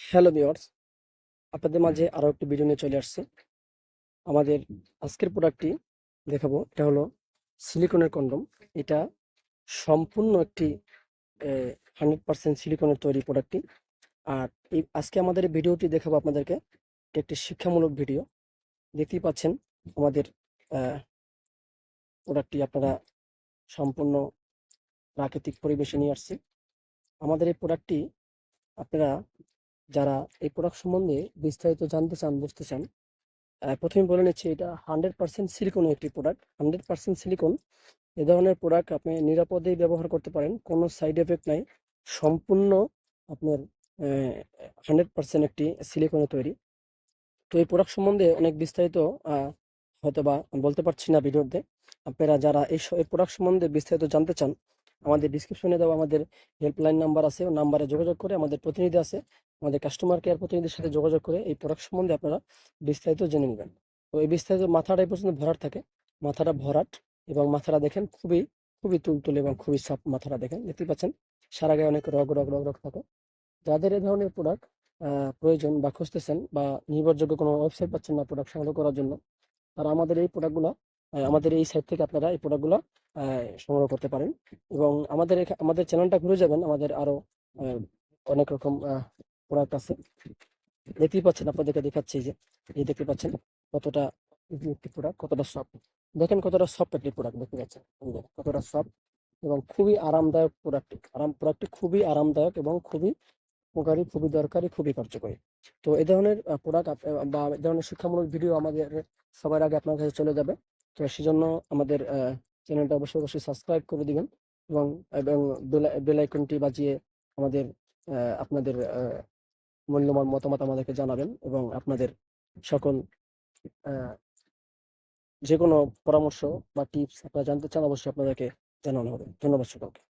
Hello viewers, আপনাদের মাঝে আরো একটি ভিডিও নিয়ে চলে আসছে। আমাদের আজকের প্রোডাক্টটি দেখাবো। এটা হলো সিলিকনের কন্ডম। এটা সম্পূর্ণ একটি 100% সিলিকনের তৈরি প্রোডাক্টটি। আর এই আজকে আমাদের এই ভিডিওটি দেখাবো আপনাদেরকে। এটা একটি শিক্ষামূলক ভিডিও। দেখতেই পাচ্ছেন আমাদের প্রোডাক্টটি আপনারা সম্পূর্ণ প্রাকৃতিক পরিবেশে নিয়ে আসছি। আমাদের এই প্রোডাক্টটি আপনারা যারা এই প্রোডাক্ট সম্বন্ধে বিস্তারিত জানতে চান, বুঝতে চান, প্রথমে বলে নিচ্ছি, এটা 100% সিলিকনের একটি প্রোডাক্ট। 100% সিলিকন। এ ধরনের প্রোডাক্ট আপনি নিরাপদেই ব্যবহার করতে পারেন, কোনো সাইড এফেক্ট নাই। সম্পূর্ণ আপনার 100% একটি সিলিকনে তৈরি। তো এই প্রোডাক্ট সম্বন্ধে অনেক বিস্তারিত হয়তো বা বলতে পারছি না ভিডিওতে। আপনারা যারা এই প্রোডাক্ট সম্বন্ধে বিস্তারিত জানতে চান, আমাদের ডিসক্রিপশনে দেওয়া আমাদের হেল্পলাইন নাম্বার আছে, ওই নাম্বারে যোগাযোগ করে, আমাদের প্রতিনিধি আছে, আমাদের কাস্টমার কেয়ার প্রতিনিধির সাথে যোগাযোগ করে এই প্রোডাক্ট সম্বন্ধে আপনারা বিস্তারিত জেনে নেবেন। তো এই বিস্তারিত মাথাটা এই পর্যন্ত ভরাট থাকে, মাথাটা ভরাট, এবং মাথাটা দেখেন খুবই খুবই তুলতুলে এবং খুবই সফট। মাথাটা দেখেন, দেখতে পাচ্ছেন সারা গায়ে অনেক রগ রগ রগ রগ থাকে। যাদের এই ধরনের প্রোডাক্ট প্রয়োজন বা খুঁজতেছেন, বা নির্ভরযোগ্য কোনো ওয়েবসাইট পাচ্ছেন না প্রোডাক্ট সংগ্রহ করার জন্য, তারা আমাদের এই প্রোডাক্টগুলো, আমাদের এই সাইট থেকে আপনারা এই প্রোডাক্টগুলো সংগ্রহ করতে পারেন। এবং আমাদের চ্যানেলটা ঘুরে যাবেন, আমাদের আরো অনেক রকম প্রোডাক্ট আছে। দেখতেই পাচ্ছেন, আপনাদেরকে দেখাচ্ছি যে এই দেখতে পাচ্ছেন কতটা ইজি একটি প্রোডাক্ট, কতটা সফট। দেখেন কতটা সফট একটি প্রোডাক্ট, দেখতে পাচ্ছেন এই দেখেন কতটা সফট এবং খুবই আরামদায়ক প্রোডাক্টটি। প্রোডাক্টটি খুবই আরামদায়ক এবং খুবই উপকারী, খুবই দরকারি, খুবই কার্যকরী। তো এই ধরনের প্রোডাক্ট বা এই ধরনের শিক্ষামূলক ভিডিও আমাদের সবার আগে আপনার কাছে চলে যাবে। তো সেজন্য আমাদের চ্যানেলটা অবশ্যই অবশ্যই সাবস্ক্রাইব করে দিবেন, এবং এবং বেল আইকনটি বাজিয়ে আমাদের আপনাদের মূল্যবান মতামত আমাদেরকে জানাবেন, এবং আপনাদের সকল আহ, যে কোনো পরামর্শ বা টিপস আপনারা জানতে চান, অবশ্যই আপনাদেরকে জানানো হবে। ধন্যবাদ সকলকে।